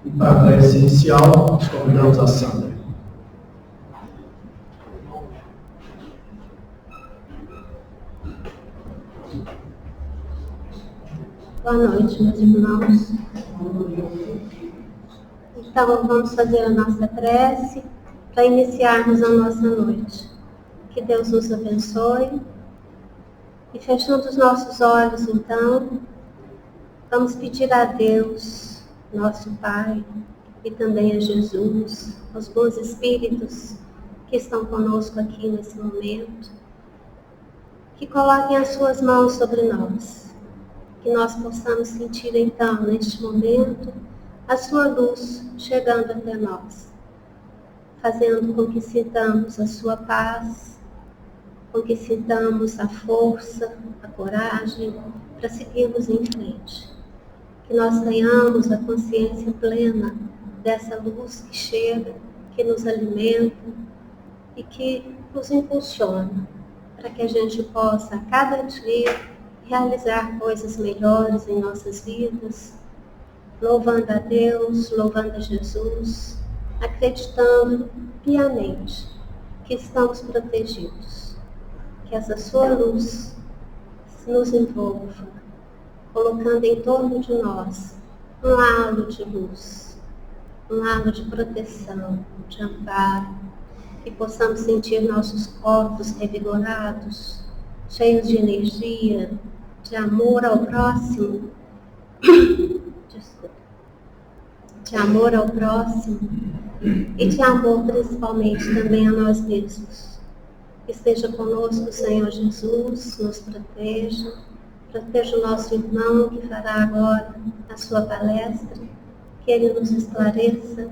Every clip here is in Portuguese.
E para a prece inicial, nós convidamos a Sandra. Boa noite, meus irmãos. Então, vamos fazer a nossa prece para iniciarmos a nossa noite. Que Deus nos abençoe. E fechando os nossos olhos, então, vamos pedir a Deus, nosso Pai, e também a Jesus, aos bons espíritos que estão conosco aqui nesse momento, que coloquem as suas mãos sobre nós, que nós possamos sentir então, neste momento, a sua luz chegando até nós, fazendo com que sintamos a sua paz, com que sintamos a força, a coragem para seguirmos em frente. Que nós tenhamos a consciência plena dessa luz que chega, que nos alimenta e que nos impulsiona para que a gente possa, a cada dia, realizar coisas melhores em nossas vidas, louvando a Deus, louvando a Jesus, acreditando piamente que estamos protegidos, que essa sua luz nos envolva, colocando em torno de nós um halo de luz, um halo de proteção, de amparo, que possamos sentir nossos corpos revigorados, cheios de energia, de amor ao próximo, de amor ao próximo e de amor principalmente também a nós mesmos. Esteja conosco, Senhor Jesus, nos proteja o nosso irmão que fará agora a sua palestra, que ele nos esclareça,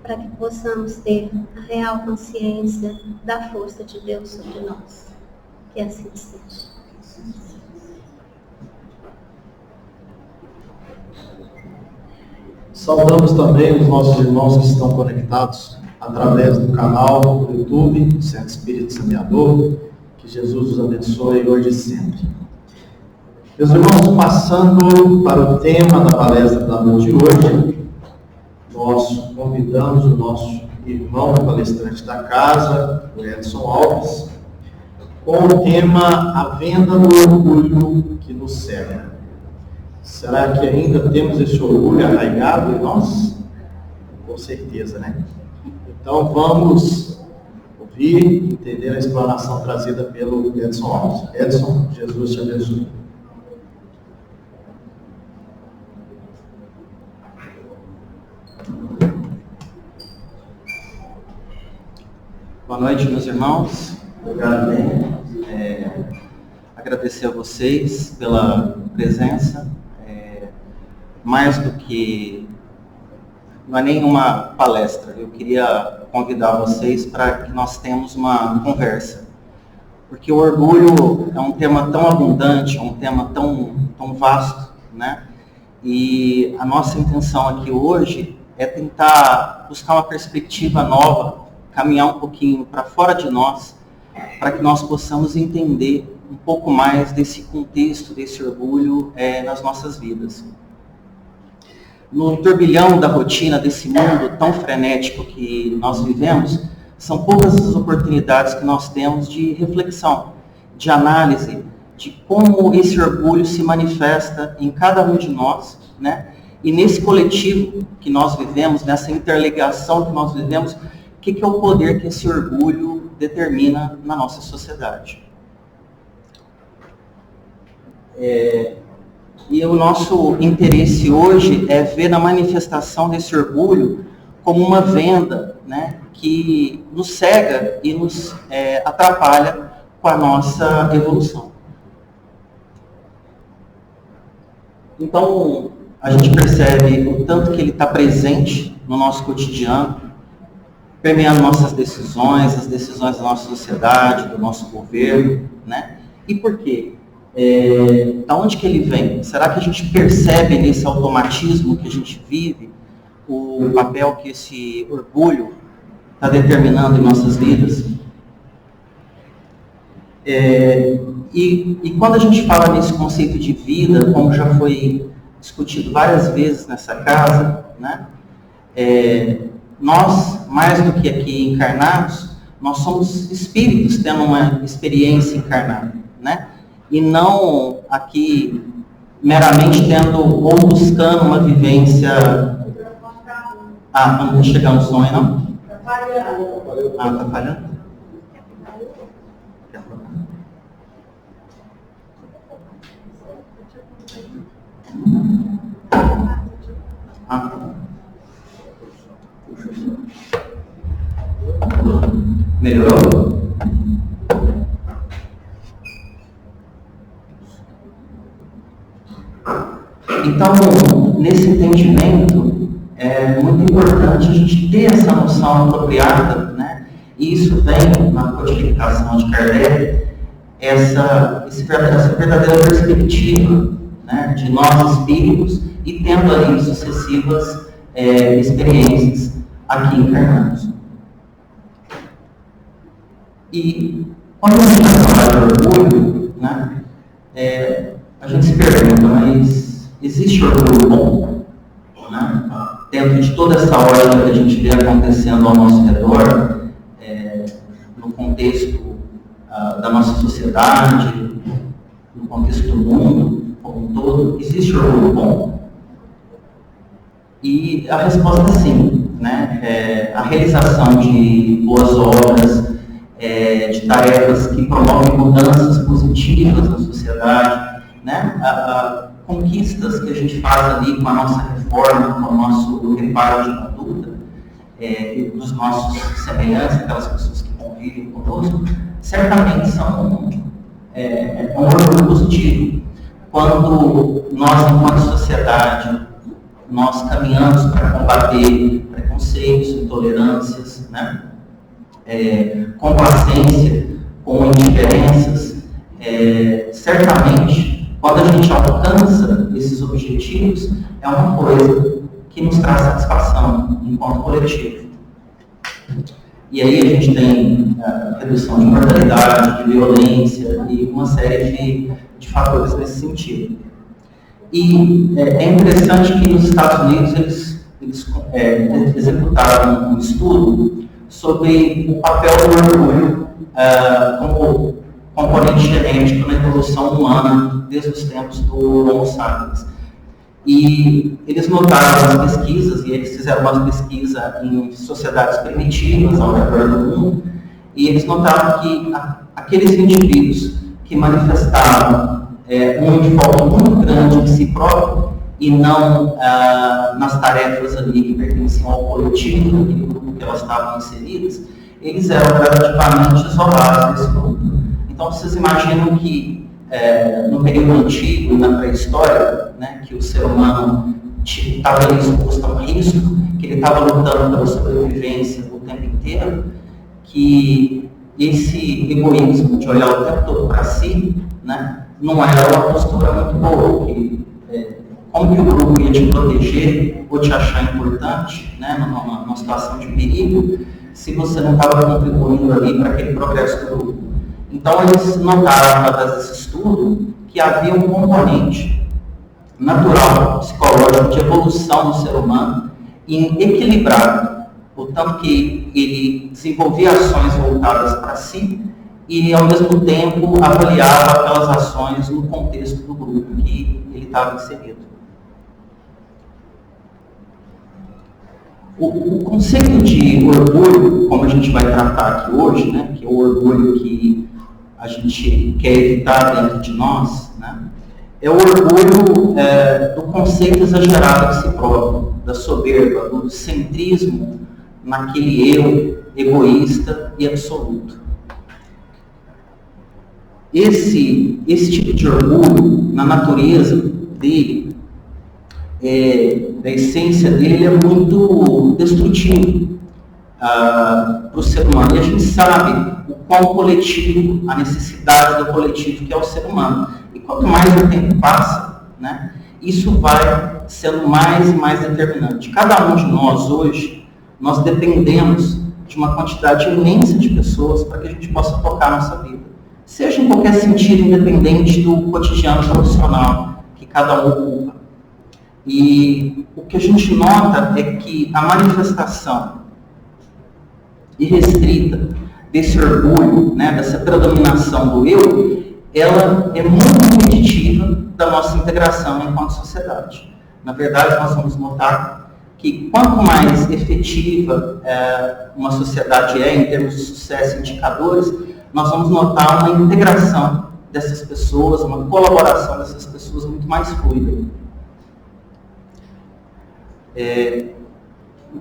para que possamos ter a real consciência da força de Deus sobre nós. Que assim seja. Saudamos também os nossos irmãos que estão conectados através do canal do YouTube, Centro Espírita Semeador. Que Jesus os abençoe hoje e sempre. Meus irmãos, passando para o tema da palestra da noite de hoje, nós convidamos o nosso irmão palestrante da casa, o Edson Alves, com o tema A Venda do Orgulho que nos cega. Será que ainda temos esse orgulho arraigado em nós? Com certeza, né? Então vamos ouvir e entender a explanação trazida pelo Edson Alves. Edson, Jesus te abençoe. Boa noite, meus irmãos. Obrigado, bem. Agradecer a vocês pela presença. Mais do que... não é nenhuma palestra. Eu queria convidar vocês para que nós tenhamos uma conversa. Porque o orgulho é um tema tão abundante, é um tema tão vasto, né? E a nossa intenção aqui hoje é tentar buscar uma perspectiva nova, caminhar um pouquinho para fora de nós, para que nós possamos entender um pouco mais desse contexto, desse orgulho nas nossas vidas. No turbilhão da rotina desse mundo tão frenético que nós vivemos, são poucas as oportunidades que nós temos de reflexão, de análise, de como esse orgulho se manifesta em cada um de nós, né? E nesse coletivo que nós vivemos, nessa interligação que nós vivemos, o que é o poder que esse orgulho determina na nossa sociedade. E o nosso interesse hoje é ver na manifestação desse orgulho como uma venda, né, que nos cega e nos atrapalha com a nossa evolução. Então, a gente percebe o tanto que ele está presente no nosso cotidiano, permeando nossas decisões, as decisões da nossa sociedade, do nosso governo, né? E por quê? Da onde que ele vem? Será que a gente percebe nesse automatismo que a gente vive o papel que esse orgulho está determinando em nossas vidas? E quando a gente fala nesse conceito de vida, como já foi discutido várias vezes nessa casa, né? Nós, mais do que aqui encarnados, nós somos espíritos tendo uma experiência encarnada, né? E não aqui meramente tendo ou buscando uma vivência... Ah, não chegar no som aí, não? Está falhando. Ah, está falhando? Ah. Melhorou? Então, nesse entendimento, é muito importante a gente ter essa noção apropriada, né? E isso vem na codificação de Kardec, essa verdadeira perspectiva, né, de nós espíritos e tendo ali sucessivas experiências aqui encarnados. E quando a gente fala de orgulho, né, a gente se pergunta, mas existe orgulho bom? Né? Dentro de toda essa ordem que a gente vê acontecendo ao nosso redor, no contexto da nossa sociedade, no contexto do mundo como um todo, existe orgulho bom? E a resposta é sim, né? A realização de boas obras, de tarefas que promovem mudanças positivas na sociedade, né? Conquistas que a gente faz ali com a nossa reforma, com o nosso reparo de conduta, dos nossos semelhantes, aquelas pessoas que convivem conosco, certamente são um orgulho positivo. Quando nós, enquanto sociedade, nós caminhamos para combater preconceitos, intolerâncias, né? Complacência com indiferenças, certamente, quando a gente alcança esses objetivos, é uma coisa que nos traz satisfação enquanto coletivo. E aí a gente tem redução de mortalidade, de violência e uma série de fatores nesse sentido. E é interessante que nos Estados Unidos eles executaram um estudo sobre o papel do orgulho como componente genético na evolução humana desde os tempos do Homo sapiens. E eles notaram as pesquisas, e eles fizeram uma pesquisa em sociedades primitivas ao redor do mundo, e eles notaram que aqueles indivíduos que manifestavam um enfoque muito grande de si próprio, e não nas tarefas ali que pertenciam ao coletivo, daquele grupo que elas estavam inseridas, eles eram relativamente isolados desse grupo. Então, vocês imaginam que no período antigo, na pré-história, né, que o ser humano estava exposto a um risco, que ele estava lutando pela sobrevivência o tempo inteiro, que esse egoísmo de olhar o tempo todo para si, né, não era uma postura muito boa, que como que o grupo ia te proteger ou te achar importante, né, numa situação de perigo, se você não estava contribuindo ali para aquele progresso do grupo. Então, eles notaram, através desse estudo, que havia um componente natural, psicológico, de evolução do ser humano em equilibrar o tanto que ele desenvolvia ações voltadas para si e, ao mesmo tempo, avaliava aquelas ações no contexto do grupo que ele estava inserido. O conceito de orgulho, como a gente vai tratar aqui hoje, né, que é o orgulho que a gente quer evitar dentro de nós, né, é o orgulho do conceito exagerado de si próprio, da soberba, do centrismo naquele eu egoísta e absoluto. Esse tipo de orgulho, na natureza dele, da essência dele, é muito destrutivo para o ser humano. E a gente sabe o quão coletivo, a necessidade do coletivo que é o ser humano. E quanto mais o tempo passa, né, isso vai sendo mais e mais determinante. Cada um de nós hoje, nós dependemos de uma quantidade imensa de pessoas para que a gente possa tocar a nossa vida. Seja em qualquer sentido, independente do cotidiano profissional que cada um ocupa. E o que a gente nota é que a manifestação irrestrita desse orgulho, né, dessa predominação do eu, ela é muito impeditiva da nossa integração enquanto sociedade. Na verdade, nós vamos notar que quanto mais efetiva uma sociedade é em termos de sucesso e indicadores, nós vamos notar uma integração dessas pessoas, uma colaboração dessas pessoas muito mais fluida.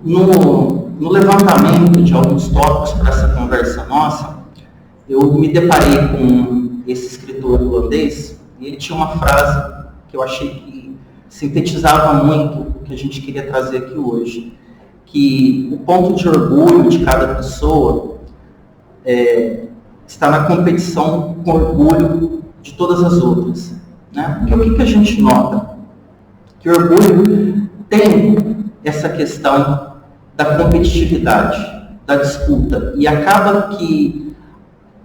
No levantamento de alguns tópicos para essa conversa nossa, eu me deparei com esse escritor holandês e ele tinha uma frase que eu achei que sintetizava muito o que a gente queria trazer aqui hoje, que o ponto de orgulho de cada pessoa está na competição com orgulho de todas as outras, né? Porque o que a gente nota? Que o orgulho tem essa questão da competitividade, da disputa, e acaba que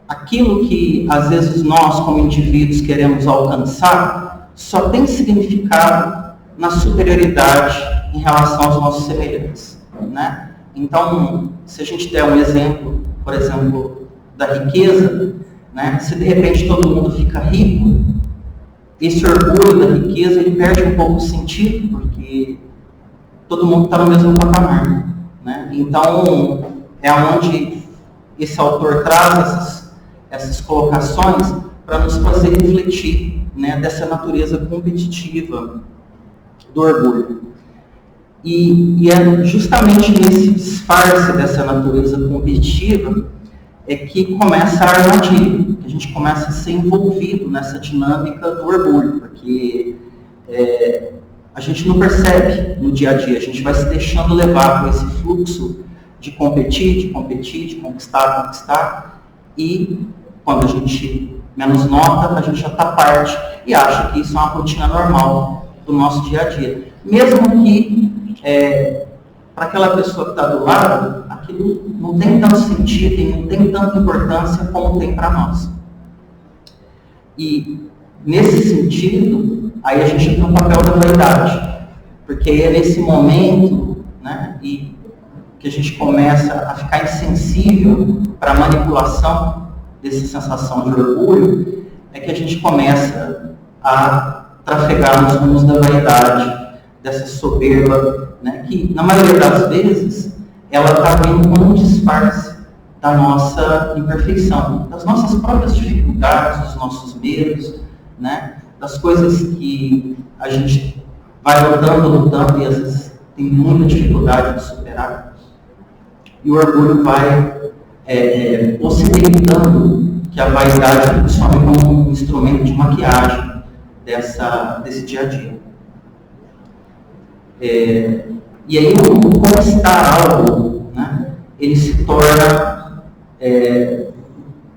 aquilo que às vezes nós como indivíduos queremos alcançar só tem significado na superioridade em relação aos nossos semelhantes, né? Então, se a gente der um exemplo, por exemplo, da riqueza, né? Se de repente todo mundo fica rico, esse orgulho da riqueza ele perde um pouco o sentido, porque todo mundo está no mesmo patamar, né? Então, é onde esse autor traz essas colocações para nos fazer refletir, né, dessa natureza competitiva do orgulho. E é justamente nesse disfarce dessa natureza competitiva que começa a armadilha, que a gente começa a ser envolvido nessa dinâmica do orgulho, porque a gente não percebe no dia a dia, a gente vai se deixando levar por esse fluxo de competir, de conquistar, e quando a gente menos nota, a gente já está parte e acha que isso é uma rotina normal do nosso dia a dia. Mesmo que para aquela pessoa que está do lado, aquilo não tem tanto sentido e não tem tanta importância como tem para nós. E nesse sentido, aí a gente tem o papel da vaidade, porque é nesse momento, né, e que a gente começa a ficar insensível para a manipulação dessa sensação de orgulho, é que a gente começa a trafegar nos rumos da vaidade, dessa soberba, né, que na maioria das vezes ela está vindo como um disfarce da nossa imperfeição, das nossas próprias dificuldades, dos nossos medos, né, das coisas que a gente vai lutando e às vezes tem muita dificuldade de superar. E o orgulho vai possibilitando que a vaidade funcione como um instrumento de maquiagem desse dia a dia. E aí o conquistar algo, né, ele se torna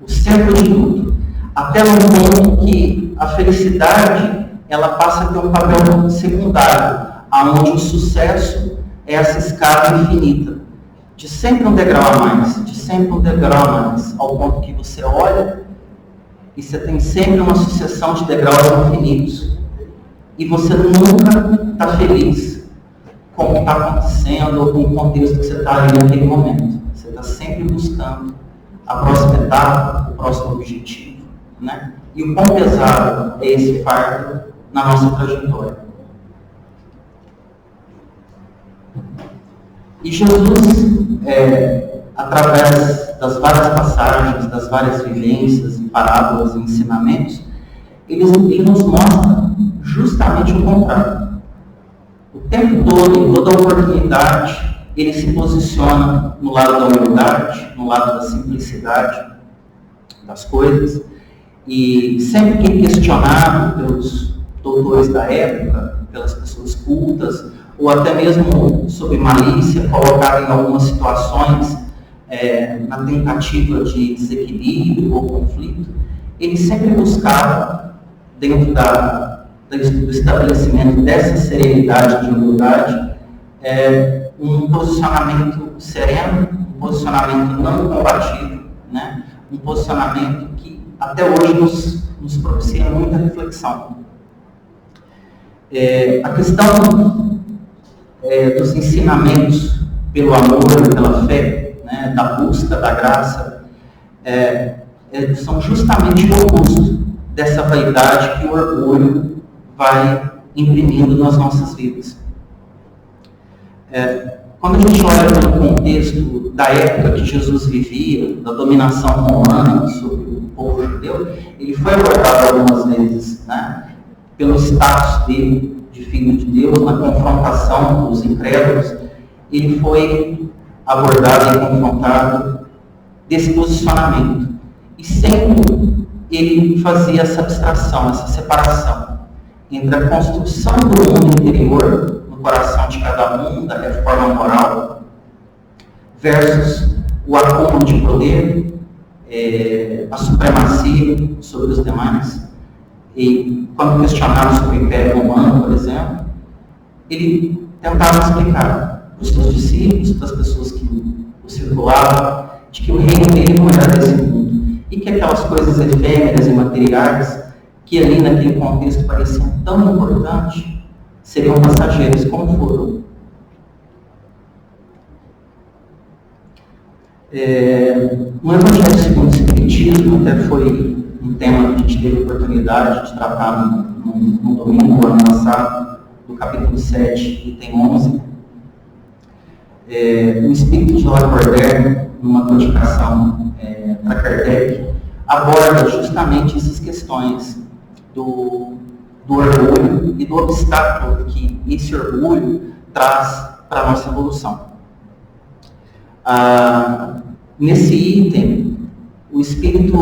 o centro de tudo, até no ponto que a felicidade ela passa a ter um papel secundário, onde o sucesso é essa escala infinita, de sempre um degrau a mais, ao ponto que você olha e você tem sempre uma sucessão de degraus infinitos. E você nunca está feliz com o que está acontecendo ou com o contexto que você está ali naquele momento. Você está sempre buscando a próxima etapa, o próximo objetivo, né? E o quão pesado é esse fardo na nossa trajetória. E Jesus, através das várias passagens, das várias vivências, parábolas e ensinamentos, ele nos mostra justamente o contrário. O tempo todo, em toda oportunidade, ele se posiciona no lado da humildade, no lado da simplicidade das coisas, e sempre que questionado pelos doutores da época, pelas pessoas cultas, ou até mesmo sob malícia, colocado em algumas situações na tentativa de desequilíbrio ou conflito, ele sempre buscava, dentro do estabelecimento dessa serenidade de humildade, um posicionamento sereno, um posicionamento não combativo, né? Um posicionamento que até hoje nos propicia muita reflexão. A questão dos ensinamentos pelo amor e pela fé, né, da busca da graça, são justamente o oposto dessa vaidade que o orgulho vai imprimindo nas nossas vidas. Quando a gente olha pelo contexto da época que Jesus vivia, da dominação romana sobre o povo judeu, ele foi abordado algumas vezes, né, pelo status dele de filho de Deus, na confrontação com os incrédulos. Ele foi abordado e confrontado desse posicionamento. E sempre ele fazia essa abstração, essa separação entre a construção do mundo interior no coração de cada um, da reforma moral, versus o acúmulo de poder, a supremacia sobre os demais. E quando questionado sobre o Império Romano, por exemplo, ele tentava explicar para os seus discípulos, para as pessoas que o circulavam, de que o reino dele não era desse mundo. E que aquelas coisas efêmeras e materiais, que ali naquele contexto pareciam tão importantes, seriam passageiros, como foram. No Evangelho segundo o Espiritismo, até foi um tema que a gente teve a oportunidade de tratar no domingo do ano passado, do capítulo 7, item 11. O Espírito de Lacordaire, numa codificação para Kardec, aborda justamente essas questões do orgulho e do obstáculo que esse orgulho traz para a nossa evolução. Nesse item, o Espírito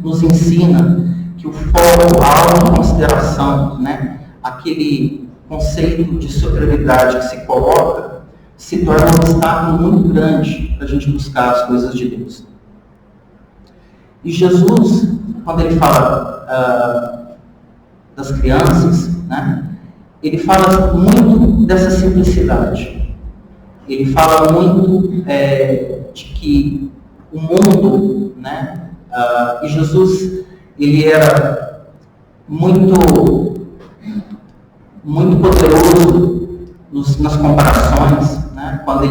nos ensina que o foco, a autoconsideração, né, aquele conceito de superioridade que se coloca, se torna um obstáculo muito grande para a gente buscar as coisas de Deus. E Jesus, quando ele fala das crianças, né, ele fala muito dessa simplicidade. Ele fala muito de que o mundo, né, e Jesus, ele era muito poderoso nas comparações, né, quando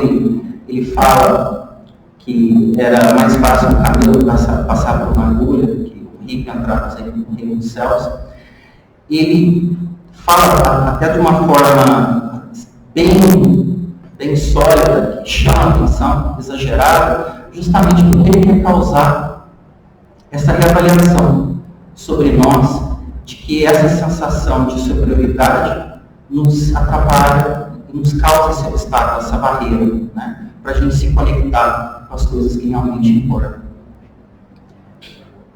ele fala que era mais fácil um camelo passar por uma agulha, que o rico entrar no reino dos céus. Ele fala até de uma forma bem sólida, que chama a atenção, exagerada, justamente porque ele quer causar essa reavaliação sobre nós, de que essa sensação de superioridade nos atrapalha e nos causa esse obstáculo, essa barreira, né, para a gente se conectar com as coisas que realmente importam.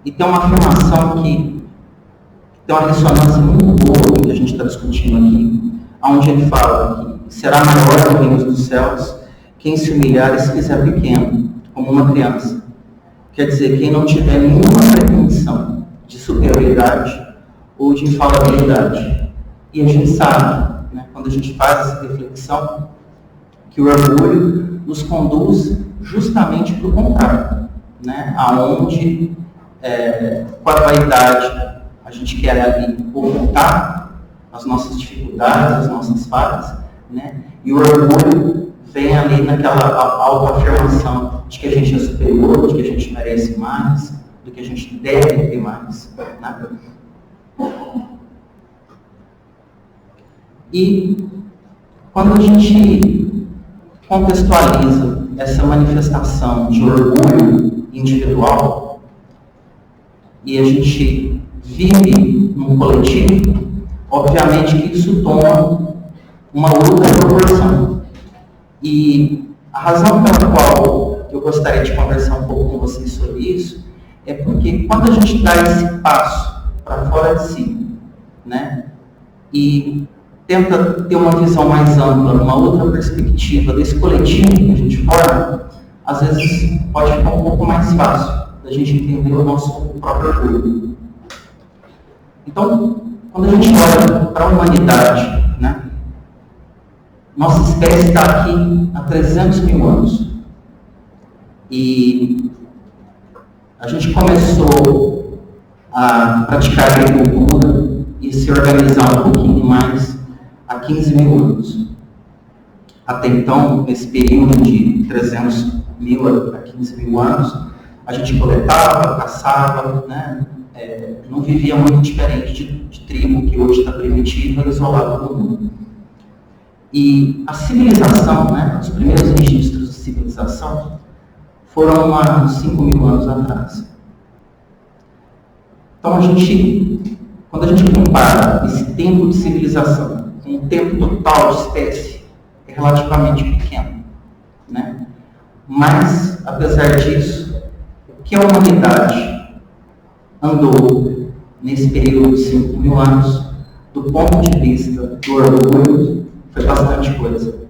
E tem uma afirmação que tem uma ressonância muito boa com o que a gente está discutindo aqui, onde ele fala que será maior no reino dos céus quem se humilhar e se fizer pequeno, como uma criança. Quer dizer, quem não tiver nenhuma pretensão de superioridade ou de infalibilidade. E a gente sabe, né, quando a gente faz essa reflexão, que o orgulho nos conduz justamente para o contrário, né, aonde com a vaidade a gente quer ali ocultar as nossas dificuldades, as nossas falhas, né, e o orgulho vem ali naquela autoafirmação de que a gente é superior, de que a gente merece mais, de que a gente deve ter mais, né? E quando a gente contextualiza essa manifestação de orgulho individual e a gente vive num coletivo, obviamente que isso toma uma outra proporção. E a razão pela qual eu gostaria de conversar um pouco com vocês sobre isso é porque quando a gente dá esse passo para fora de si, né, e tenta ter uma visão mais ampla, uma outra perspectiva desse coletivo que a gente forma, às vezes pode ficar um pouco mais fácil da gente entender o nosso próprio orgulho. Então, quando a gente olha para a humanidade, né, nossa espécie está aqui há 300 mil anos. E a gente começou a praticar agricultura e se organizar um pouquinho mais há 15 mil anos. Até então, nesse período de 300 mil a 15 mil anos, a gente coletava, caçava, né? Não vivia muito diferente de tribo que hoje está primitiva e isolada do mundo. E a civilização, né? Os primeiros registros de civilização foram há uns 5 mil anos atrás. Então, quando a gente compara esse tempo de civilização com o tempo total de espécie, é relativamente pequeno, né? Mas, apesar disso, o que a humanidade andou nesse período de 5 mil anos, do ponto de vista do orgulho, foi bastante coisa.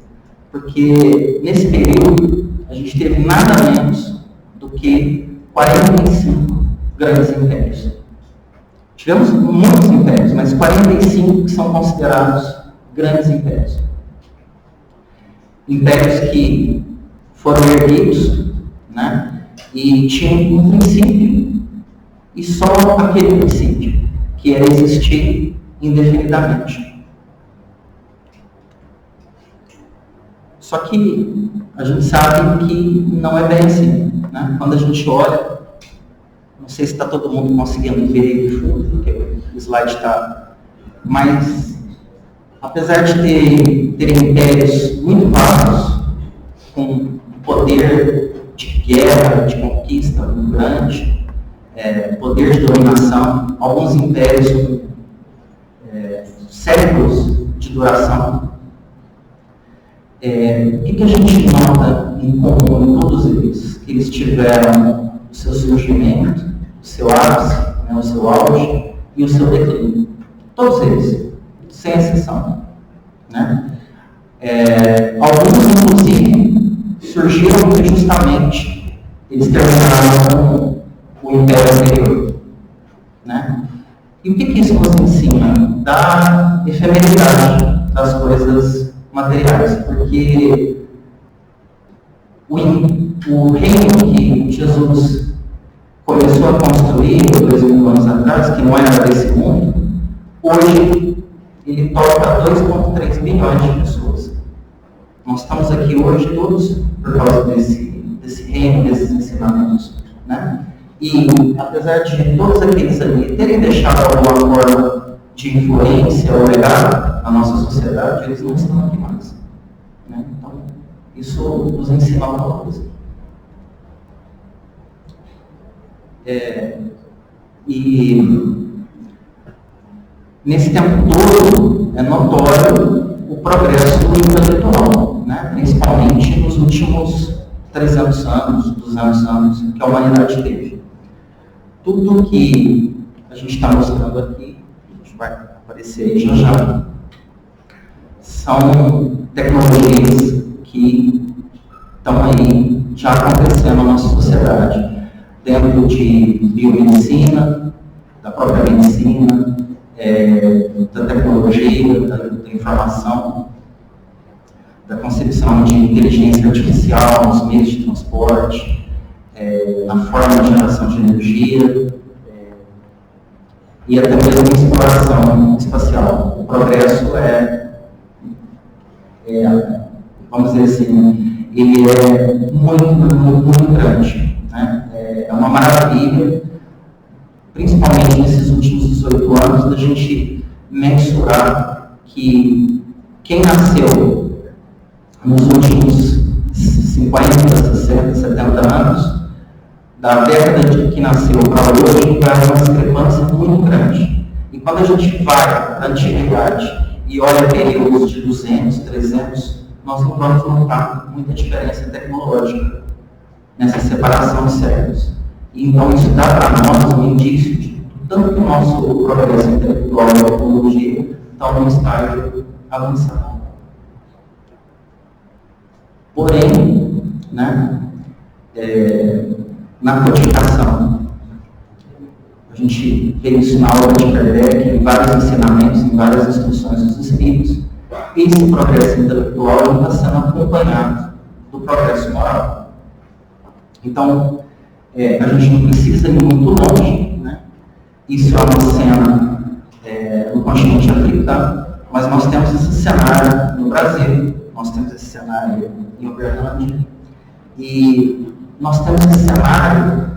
Porque nesse período a gente teve nada menos do que 45 grandes impérios. Tivemos muitos impérios, mas 45 que são considerados grandes impérios. Impérios que foram erguidos, né, e tinham um princípio, e só aquele princípio, que era existir indefinidamente. Só que a gente sabe que não é bem assim, né? Quando a gente olha, não sei se está todo mundo conseguindo ver aí de fundo, porque o slide está, mas apesar de terem impérios muito vastos, com poder de guerra, de conquista muito grande, poder de dominação, alguns impérios com séculos de duração, o que a gente nota em comum em todos eles? Que eles tiveram o seu surgimento, o seu ápice, né, o seu auge e o seu declínio. Todos eles, sem exceção. Né? Alguns, inclusive, surgiram porque justamente eles terminaram com o Império anterior. Né? E o que isso nos ensina? Da efemeridade das coisas materiais. Porque o reino que Jesus começou a construir 2000 anos atrás, que não era desse mundo, hoje ele toca 2,3 bilhões de pessoas. Nós estamos aqui hoje todos por causa desse reino, desses ensinamentos. Né? E, apesar de todos aqueles ali terem deixado alguma forma de influência ou legado na nossa sociedade, eles não estão aqui mais. Né? Então, isso nos ensina uma coisa. E nesse tempo todo é notório o progresso intelectual, né? Principalmente nos últimos 300 anos, 200 anos que a humanidade teve. Tudo que a gente está mostrando aqui, a gente vai aparecer aí já, são tecnologias que estão aí já acontecendo na nossa sociedade, dentro de biomedicina, da própria medicina, da tecnologia, da informação, da concepção de inteligência artificial nos meios de transporte, na forma de geração de energia, e até mesmo exploração espacial. O progresso vamos dizer assim, ele é muito grande. Né? É uma maravilha, principalmente nesses últimos 18 anos, da gente mensurar que quem nasceu nos últimos 50, 60, 70 anos, da década de que nasceu para hoje, vai uma discrepância muito grande. E quando a gente vai para a antiguidade e olha períodos de 200, 300, nós não vamos notar muita diferença tecnológica nessa separação de séculos. E então isso dá para nós um indício de tanto que o nosso progresso intelectual e a tecnologia está num estágio avançado. Porém, né, na codificação, a gente vê isso na obra de Kardec, em vários ensinamentos, em várias instruções dos Espíritos. Esse progresso intelectual está sendo acompanhado do progresso moral. Então, a gente não precisa ir muito longe, né? Isso é uma cena no continente africano, mas nós temos essa cenário no Brasil, nós temos esse cenário em Uberlândia, e nós temos esse cenário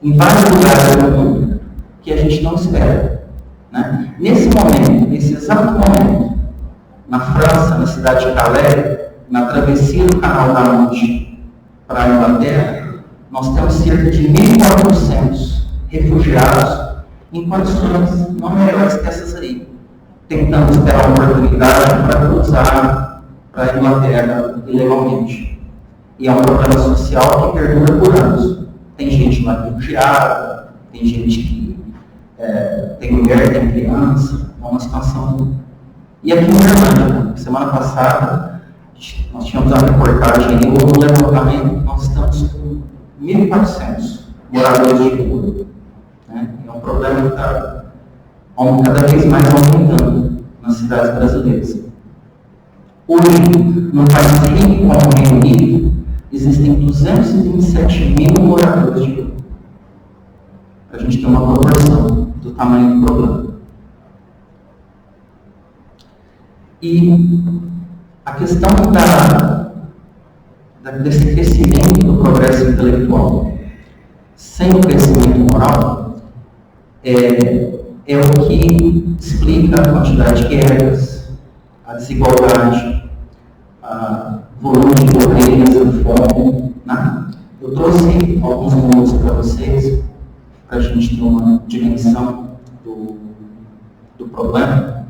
em vários lugares do mundo que a gente não espera. Né? Nesse momento, nesse exato momento, na França, na cidade de Calais, na travessia do Canal da Manche para a Inglaterra, nós temos cerca de 1.400 refugiados em condições não melhores que essas aí, tentando esperar uma oportunidade para cruzar para a Inglaterra ilegalmente. E é um problema social que perdura por anos. Tem gente lá refugiada, tem gente que tem mulher, tem criança, é uma situação. E aqui em Uberlândia, semana passada, nós tínhamos uma reportagem aí, um levantamento, nós estamos com 1.400 moradores de rua. Né? É um problema que está cada vez mais aumentando nas cidades brasileiras. Hoje, no país rico como o Reino Unido, existem 227 mil moradores de rua. Para a gente ter uma proporção do tamanho do problema. E a questão desse crescimento do progresso intelectual sem o crescimento moral é o que explica a quantidade de guerras, a desigualdade, o volume de pobreza, a fome. Né? Eu trouxe alguns números para vocês, para a gente ter uma dimensão do problema,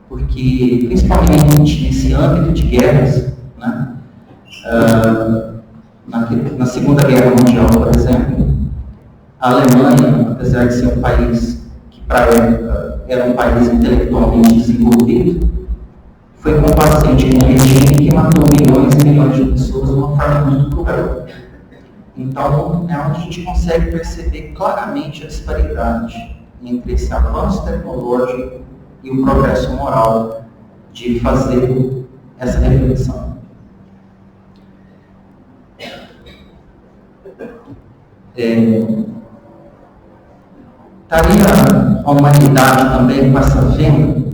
porque, principalmente nesse âmbito de guerras, né? Na Segunda Guerra Mundial, por exemplo, a Alemanha, apesar de ser um país que, para a época, era um país intelectualmente desenvolvido, foi complacente com um regime que matou milhões e milhões de pessoas de uma forma muito cruel. Então, é onde a gente consegue perceber claramente a disparidade entre esse avanço tecnológico e o progresso moral de fazer essa reflexão. Estaria a humanidade também com essa venda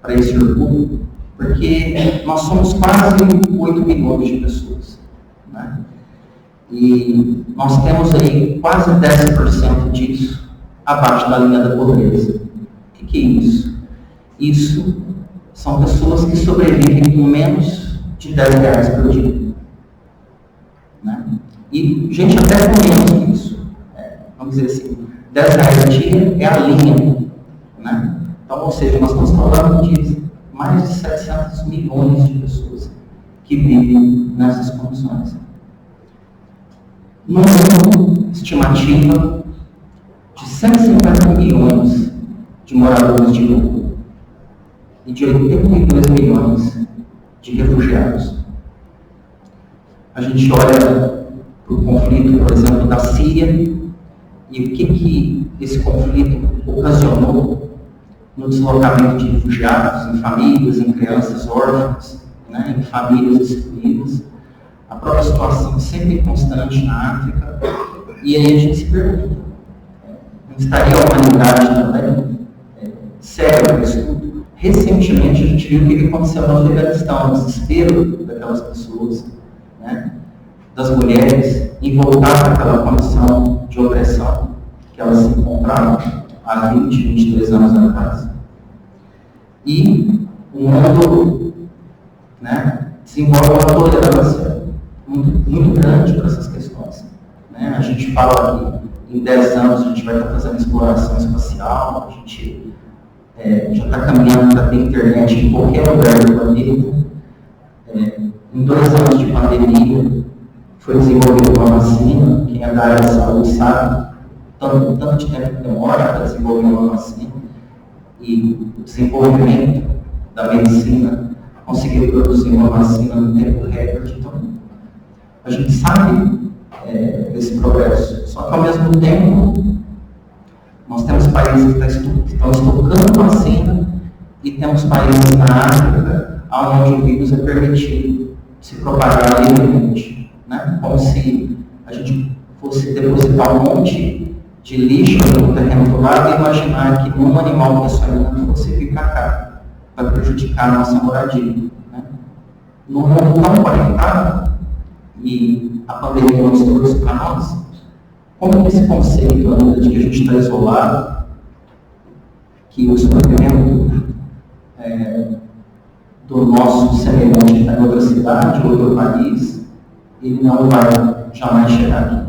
para esse orgulho, porque nós somos quase 8 bilhões de pessoas. Né? E nós temos aí quase 10% disso abaixo da linha da pobreza. O que é isso? Isso são pessoas que sobrevivem com menos de R$10 por dia. Né? E gente até com menos que isso. Vamos dizer assim, R$10 a dia é a linha. Né? Então, ou seja, nós estamos falando de mais de 700 milhões de pessoas que vivem nessas condições. No mundo, estimativa de 150 milhões de moradores de rua e de 82 milhões de refugiados. A gente olha para o conflito, por exemplo, da Síria e o que esse conflito ocasionou no deslocamento de refugiados, em famílias, em crianças órfãs, né, em famílias destruídas. A própria situação sempre constante na África. E aí a gente se pergunta, não estaria a humanidade também séria para isso tudo? Recentemente a gente viu o que aconteceu no Afeganistão, o desespero daquelas pessoas, né, das mulheres, em voltar para aquela condição de opressão que elas se encontravam há 20, 22 anos atrás. E o mundo, né, desenvolve uma tolerância muito grande para essas questões. Né? A gente fala que em 10 anos a gente vai estar fazendo exploração espacial, a gente já está caminhando para ter internet em qualquer lugar do planeta. Em 2 anos de pandemia foi desenvolvida uma vacina, quem é da área da saúde sabe tanto de tempo que demora para desenvolver uma vacina, e o desenvolvimento da medicina conseguiu produzir uma vacina no tempo recorde. Então, a gente sabe desse progresso, só que ao mesmo tempo nós temos países que estão estocando vacina e temos países na África onde o vírus é permitido se propagar livremente, né? Como se a gente fosse depositar um monte de lixo no terreno do lado e imaginar que num animal que é só fosse vir para cá. vai prejudicar a nossa moradia. Né? No mundo tão conectado, e a pandemia nos trouxe para nós, como esse conceito ainda de que a gente está isolado, que o sofrimento do nosso semelhante que está em outra cidade, outro país, ele não vai jamais chegar aqui.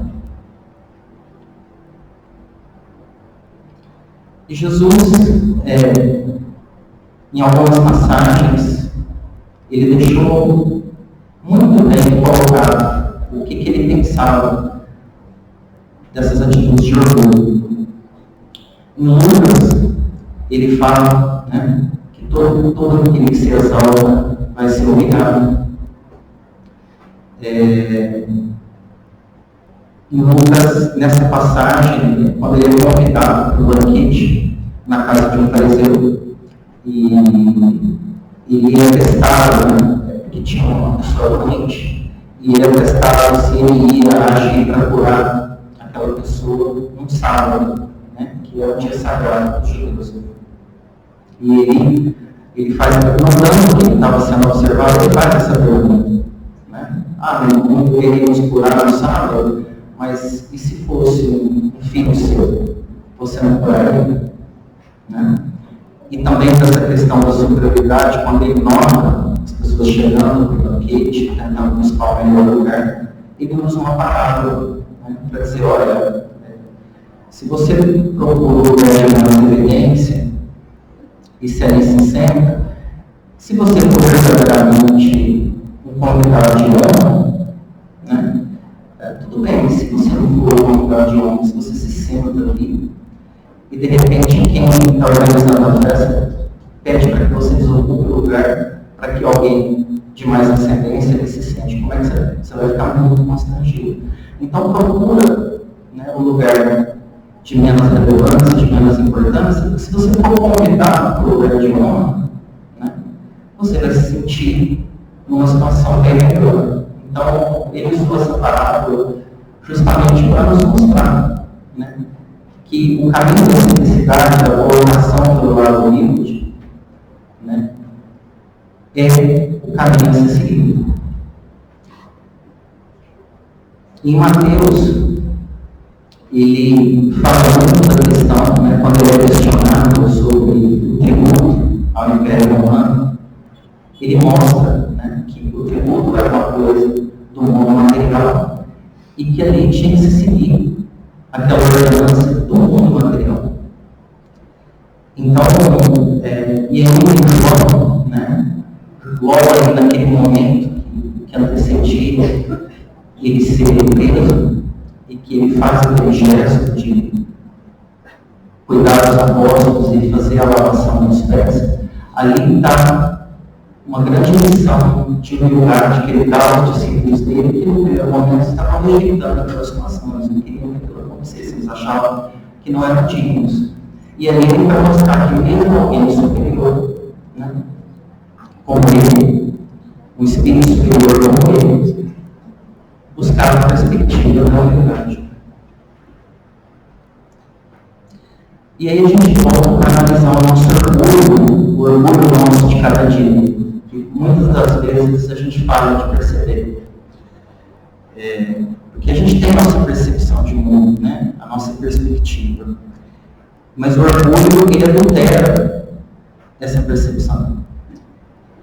E Jesus, em algumas passagens, ele deixou muito bem colocado o que ele pensava dessas atitudes de orgulho. Em Lucas, ele fala, né, que todo aquele que se exalta vai ser humilhado. Em Lucas, nessa passagem, quando ele é convidado para o banquete na casa de um fariseu, e ele é testado, né, porque tinha uma pessoa doente, e ele é testado se ele ia agir para curar aquela pessoa num sábado, né, que é o dia sagrado dos judeus. E ele faz, notando que ele estava sendo observado, ele faz essa pergunta. Né? Não deveríamos curar no sábado, mas e se fosse um filho seu? Você não curaria? Né? E também dessa questão da superioridade, quando ele nota as pessoas chegando para o banquete, tentando buscar o melhor lugar, ele usa uma parábola, né, para dizer, olha, se você procurou o lugar de uma evidência, e se ali se senta, se você for verdadeiramente um convidado de honra, né, tudo bem, se você não for um convidado de honra, se você se senta ali, e de repente quem está organizando a festa pede para que você desocupe o lugar para que alguém de mais ascendência ele se sente, como é que você vai ficar muito constrangido. Então procura, né, um lugar de menos relevância, de menos importância, porque se você for convidado para o lugar de honra, né, você vai se sentir numa situação bem melhor. Então, ele usou essa parábola justamente para nos mostrar, né, que o caminho da simplicidade, da colocação pelo lado humilde, né, é o caminho a ser seguido. Em Mateus, ele fala muito da questão, né, quando ele é questionado sobre o tributo ao Império Romano, ele mostra, né, que o tributo era uma coisa do mundo material e que ali tinha que se seguir aquela ordenança do mundo material. Então, e aí João, né, logo ali naquele momento que antecedia ele ser preso, e que ele faz aquele gesto de cuidar dos apóstolos e fazer a lavação dos pés, ali está uma grande missão de humildade que ele dá aos discípulos dele, que no primeiro momento estavam rejeitando aquela situação, eles não queriam que aquilo acontecesse, eles achavam que não eram dignos. E aí ele vai mostrar que mesmo alguém superior, né, como ele, um espírito superior como ele, buscar a perspectiva da humildade. E aí a gente volta para analisar o nosso orgulho, o orgulho nosso de cada dia, que muitas das vezes a gente fala de perceber. Porque a gente tem a nossa percepção de mundo, né? A nossa perspectiva. Mas o orgulho, ele adultera essa percepção.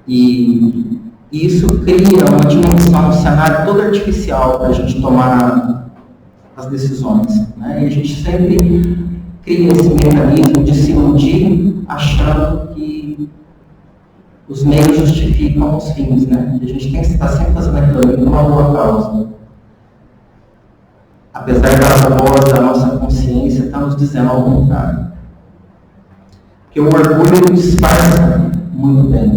E isso cria uma dimensão, um cenário todo artificial para a gente tomar as decisões. Né? E a gente sempre cria esse mecanismo de se iludir achando que os meios justificam os fins. Né? E a gente tem que estar sempre fazendo aquilo ali por uma boa causa. Apesar da voz da nossa consciência estar nos dizendo ao contrário. Porque o orgulho disfarça muito bem.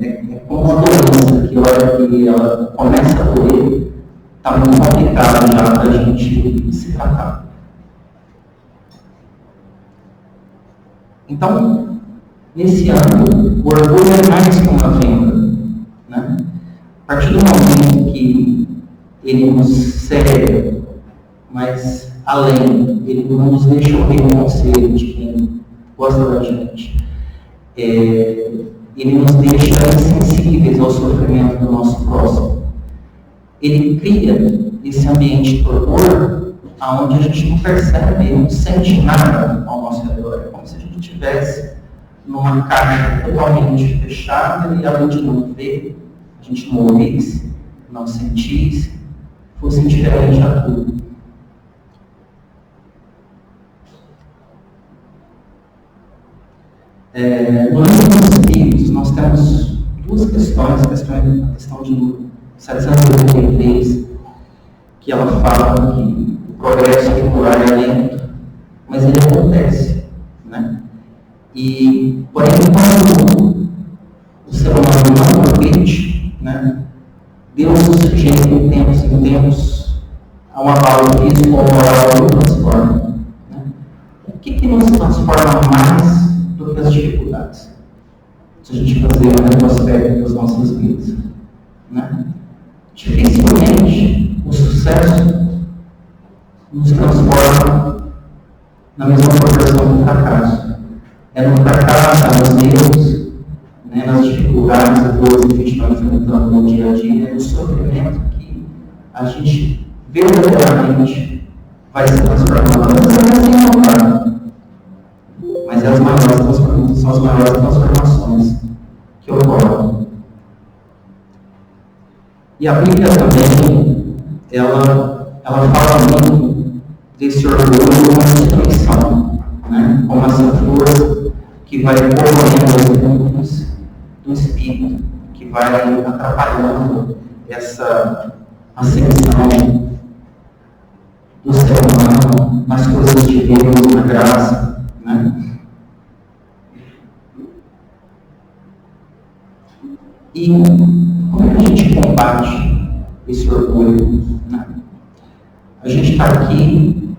É como uma doença que, a hora que ela começa a doer, está muito complicado já para a gente se tratar. Então, nesse ano, o orgulho é mais que uma venda. Né? A partir do momento que ele nos cega, mas além, ele não nos deixa ouvir o conselho de quem gosta da gente. ele nos deixa insensíveis ao sofrimento do nosso próximo. Ele cria esse ambiente de torpor, onde a gente não percebe, não sente nada ao nosso redor. É como se a gente estivesse numa caixa totalmente fechada e além de não ver, a gente não ouvisse, não sentisse, fosse indiferente a tudo. No livro dos Espíritos, nós temos duas questões, a questão de 783, que ela fala que o progresso regular é lento, mas ele acontece, né? E, porém, quando o ser humano não progride, né, Deus nos sujeita em tempos a um abalo físico ou moral que nos transforma. Né? O que nos transforma mais do que as dificuldades? Se a gente fazer um retrospecto das nossas vidas, né? Dificilmente o sucesso nos transforma na mesma proporção do fracasso. É no fracasso, nos erros, né, nas dificuldades e dores que a gente vai enfrentando no dia a dia, é no sofrimento que a gente verdadeiramente vai se transformando. Mas são as maiores transformações que ocorrem. E a Bíblia também, ela fala muito desse orgulho como uma destruição, né? Como essa força que vai corroendo os mundos do espírito, que vai atrapalhando essa ascensão do ser humano nas coisas de Deus, na graça, né? E como é que a gente combate esse orgulho? Né? A gente está aqui,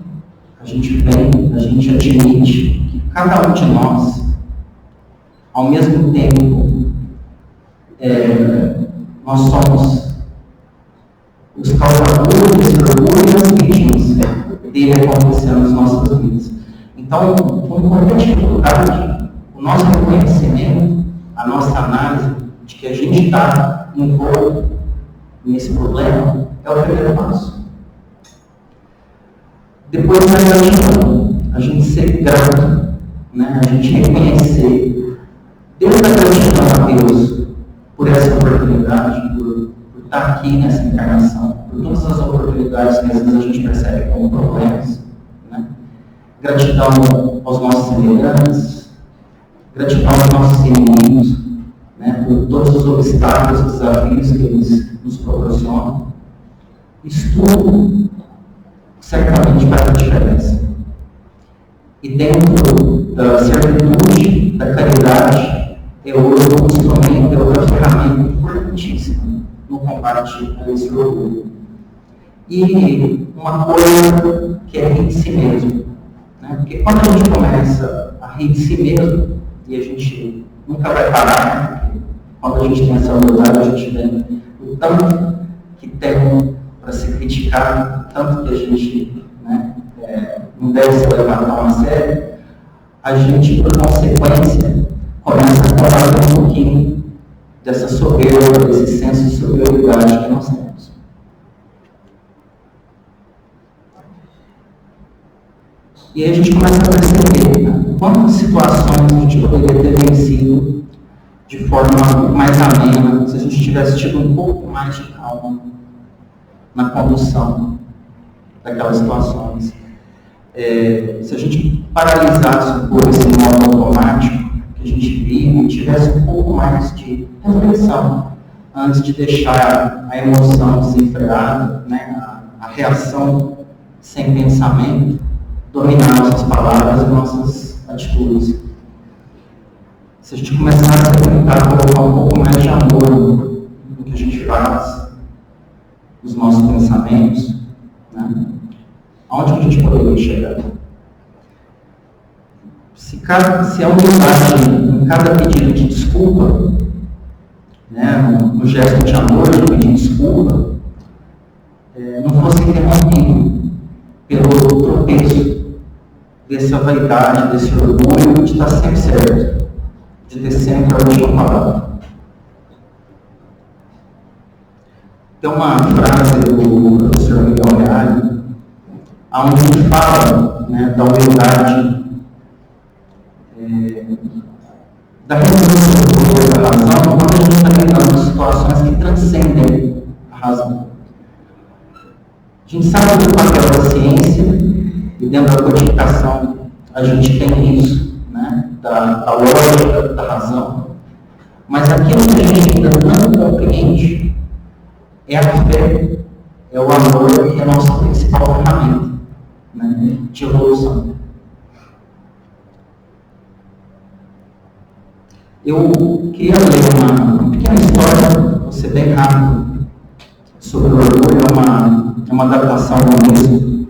a gente vem, a gente admite que cada um de nós, ao mesmo tempo, nós somos os causadores desse orgulho e as vítimas dele acontecendo nas nossas vidas. Então, com qualquer dificuldade, o nosso reconhecimento, a nossa análise de que a gente está envolto nesse problema é o primeiro passo. Depois, na gratidão, a gente ser grato, né? A gente reconhecer, desde a gratidão a Deus por essa oportunidade, por estar aqui nessa encarnação, por todas as oportunidades que às vezes a gente percebe como problemas, né? Gratidão aos nossos semelhantes, gratidão aos nossos inimigos, né? Por todos os obstáculos, os desafios que eles nos proporcionam. Isso tudo certamente faz a diferença. E dentro da servitude, da caridade, é outro instrumento, é outra ferramenta importantíssima no combate a esse orgulho. E uma coisa que é rir de si mesmo. Né? Porque quando a gente começa a rir de si mesmo, e a gente nunca vai parar, porque quando a gente tem essa humildade, a gente vê o tanto que tem para se criticar, tanto que a gente, né, não deve se levar tão a sério, a gente, por consequência, começa a combater um pouquinho dessa soberba, desse senso de superioridade que nós temos. E aí a gente começa a perceber, né, quantas situações a gente poderia ter vencido de forma mais amena, se a gente tivesse tido um pouco mais de calma na condução daquelas situações. Se a gente paralisasse um pouco esse modo automático que a gente vive e tivesse um pouco mais de reflexão antes de deixar a emoção desenfreada, né, a reação sem pensamento, dominar nossas palavras e nossas atitudes. Se a gente começasse a tentar colocar um pouco mais de amor no que a gente faz, nos nossos pensamentos, né? Aonde a gente poderia chegar? Se a humildade em cada pedido de desculpa, né, no gesto de amor de pedir desculpa, não fosse interrompido pelo tropeço dessa vaidade, desse orgulho de estar sempre certo, de de ter sempre a última palavra. Tem uma frase do professor Miguel Reale, onde ele fala, né, da humildade, da resolução da razão, quando a gente está lidando com situações que transcendem a razão. A gente sabe do papel da ciência, e dentro da codificação a gente tem isso, né, da lógica, da razão, mas aquilo que a gente ainda não compreende é a fé, é o amor, que é a nossa principal ferramenta, né, de evolução. Eu queria ler uma pequena história, vou ser bem rápido, sobre o orgulho. É uma adaptação do livro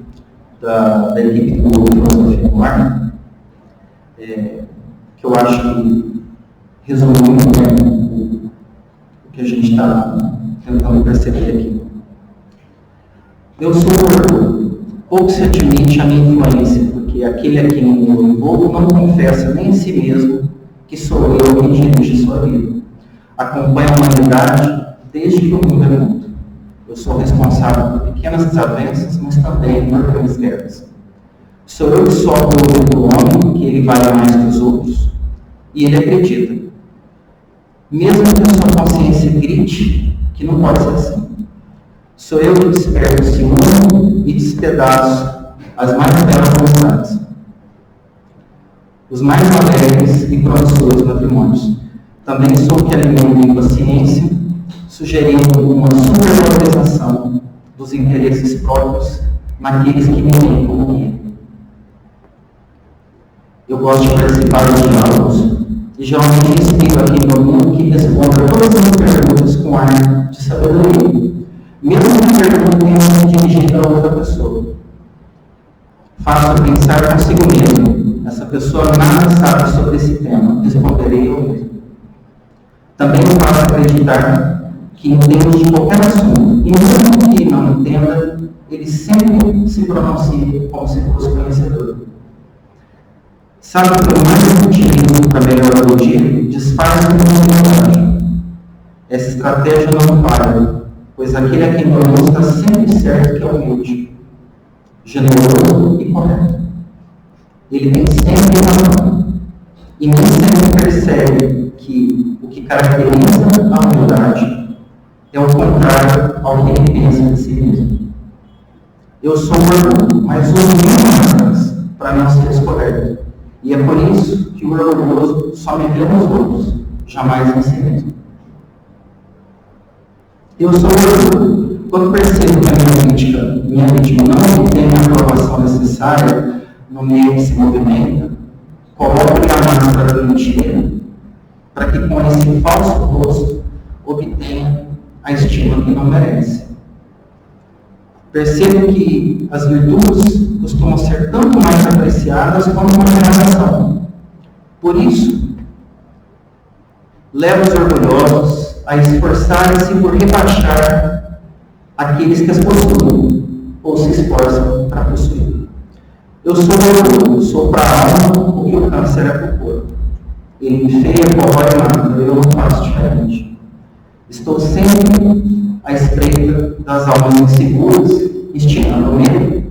da equipe do Filosofia no Ar, que eu acho que resume muito bem o que a gente está tentando perceber aqui. Eu sou orgulho. Pouco se admite a minha influência, porque aquele a quem eu envolvo não confessa nem em si mesmo que sou eu quem dirige sua vida. Acompanho a humanidade desde que o mundo é mundo. Eu sou responsável por pequenas desavenças, mas também por grandes guerras. Sou eu que sopro o ouvido do homem, que ele vale mais que os outros, e ele acredita. Mesmo que a sua consciência grite que não pode ser assim. Sou eu que desperto o ciúme e despedaço as mais belas vontades, os mais alegres e promissores matrimônios. Também sou o que alimenta a impaciência, sugerindo uma supervalorização dos interesses próprios naqueles que me veem como guia. Eu gosto de participar de diálogos e geralmente inspiro aqui no mundo que responda todas as perguntas com ar de sabedoria, mesmo que a pergunta tenha sido dirigida a outra pessoa. Faço pensar consigo mesmo. Essa pessoa nada sabe sobre esse tema, responderei eu mesmo. Também me faço acreditar que entende de qualquer assunto, e mesmo que não entenda, ele sempre se pronuncia como se fosse conhecedor. Sabe que eu mais utilizo para melhor elogio? Disfarço de humildade. Essa estratégia não falha, pois aquele a quem eu está sempre certo que é humilde, generoso e correto. Ele tem sempre razão, e nem sempre percebe que o que caracteriza a humildade é o contrário ao que ele pensa de si mesmo. Eu sou orgulho, mas uso máscaras para não ser descoberto. E é por isso que o orgulhoso só me vê nos outros, jamais em si mesmo. Eu sou orgulho. Quando percebo que a minha vítima não tem a aprovação necessária no meio que se movimenta, coloco-lhe a máscara da mentira, para que com esse falso rosto obtenha a estima que não merece. Percebo que as virtudes costumam ser tanto mais apreciadas quanto uma realização. Por isso, levo os orgulhosos a esforçarem-se por rebaixar aqueles que as possuem ou se esforçam para possuir. Eu sou orgulho, sou para a alma o que o câncer é para o corpo. Ele me feia, corrói e mata, eu não faço diferente. Estou sempre à espreita das almas inseguras, estimando o medo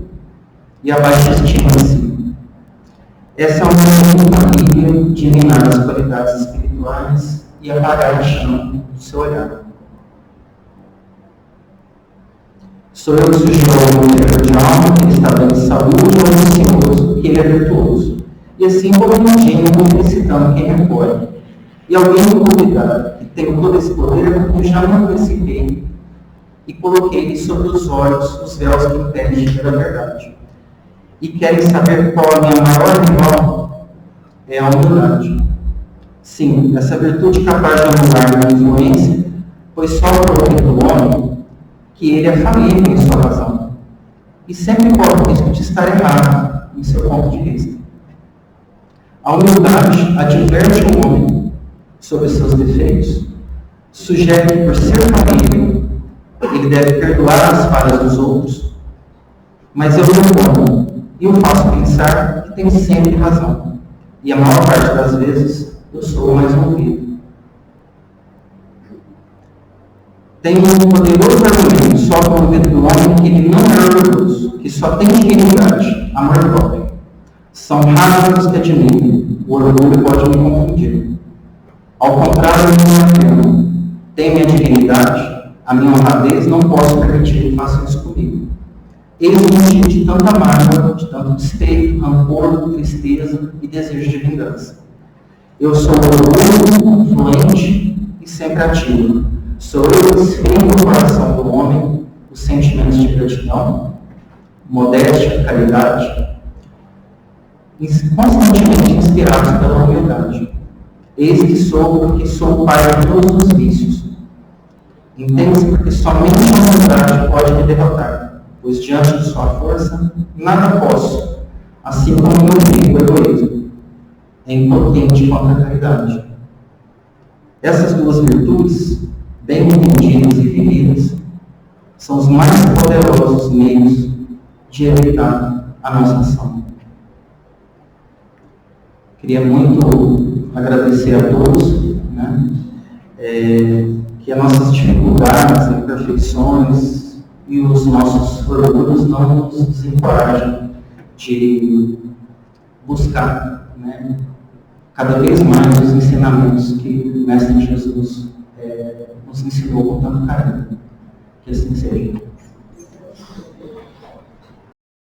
e a baixa estima de si. Essa é uma família de minar as qualidades espirituais e apagar a chama do seu olhar. Sou eu que sugiro ao homem de alma que ele está bem de saúde ou ansioso, que ele é virtuoso. E assim como um gênio felicitando quem recolhe. E alguém me convidar, que tem todo esse poder, eu já me antecipei e coloquei sobre os olhos os véus que impedem de ver a verdade. E querem saber qual a minha maior rival? É a humildade. Sim, essa virtude capaz de anular minha influência, pois só coloquei do homem que ele é falível em sua razão. E sempre corre o risco de estar errado em seu ponto de vista. A humildade adverte o homem sobre seus defeitos, sugere que por ser falível, ele deve perdoar as falhas dos outros, mas eu não como e o faço pensar que tem sempre razão. E a maior parte das vezes eu sou o mais ouvido. Tem um poderoso argumento só para o ouvido do homem que ele não é orgulhoso, que só tem dignidade, amor próprio. São raros os que admitem, o orgulho pode me confundir. Ao contrário, eu não afirmo, tem minha dignidade, a minha honradez, não posso permitir que façam isso comigo. Eis o motivo de tanta mágoa, de tanto despeito, rancor, tristeza e desejo de vingança. Eu sou orgulhoso, fluente e sempre ativo. Sou eu que esfrio no coração do homem os sentimentos de gratidão, modéstia, caridade, constantemente inspirados pela humildade. Eis que sou porque sou o pai de todos os vícios. Entende-se porque somente a humildade pode me derrotar, pois diante de sua força, nada posso, assim como o egoísmo é impotente contra a caridade. Essas duas virtudes, bem entendidas e vividas, são os mais poderosos meios de evitar a nossa ação. Queria muito agradecer a todos, né? Que as nossas dificuldades, imperfeições e os nossos orgulhos não nos desencorajem de buscar, né, cada vez mais os ensinamentos que o Mestre Jesus nos ensinou com tanto carinho. Que assim seja.